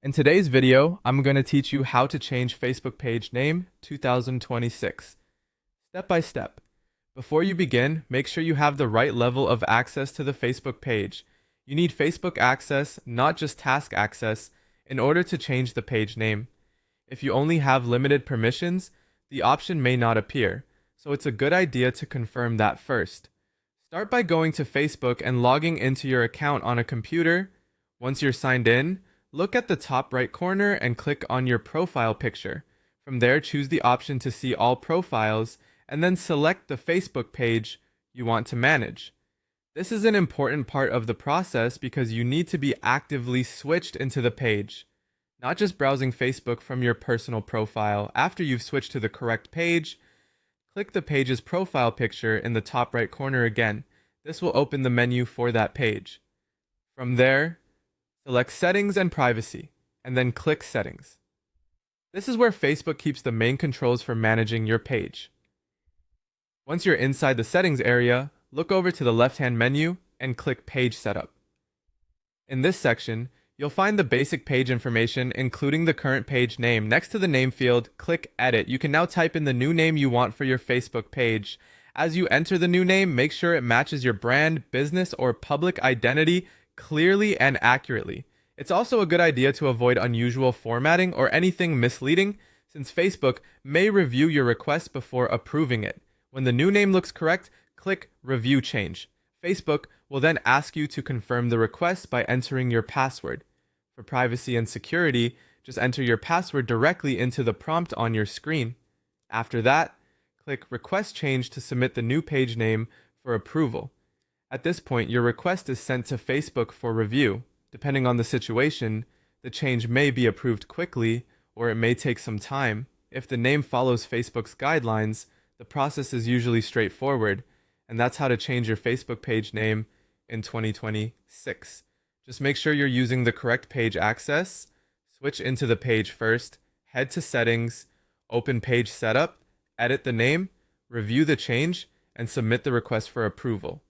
In today's video, I'm going to teach you how to change Facebook page name 2026, step by step. Before you begin, make sure you have the right level of access to the Facebook page. You need Facebook access, not just task access, in order to change the page name. If you only have limited permissions, the option may not appear, so it's a good idea to confirm that first. Start by going to Facebook and logging into your account on a computer. Once you're signed in, look at the top right corner and click on your profile picture. From there, choose the option to see all profiles and then select the Facebook page you want to manage. This is an important part of the process because you need to be actively switched into the page, not just browsing Facebook from your personal profile. After you've switched to the correct page, click the page's profile picture in the top right corner again. This will open the menu for that page. From there, select Settings and Privacy, and then click Settings. This is where Facebook keeps the main controls for managing your page. Once you're inside the settings area, look over to the left-hand menu and click Page Setup. In this section, you'll find the basic page information, including the current page name. Next to the name field, click Edit. You can now type in the new name you want for your Facebook page. As you enter the new name, make sure it matches your brand, business, or public identity clearly and accurately. It's also a good idea to avoid unusual formatting or anything misleading, since Facebook may review your request before approving it. When the new name looks correct, click Review Change. Facebook will then ask you to confirm the request by entering your password. For privacy and security, just enter your password directly into the prompt on your screen. After that, click Request Change to submit the new page name for approval. At this point, your request is sent to Facebook for review. Depending on the situation, the change may be approved quickly or it may take some time. If the name follows Facebook's guidelines, the process is usually straightforward, and that's how to change your Facebook page name in 2026. Just make sure you're using the correct page access, switch into the page first, head to Settings, open Page Setup, edit the name, review the change, and submit the request for approval.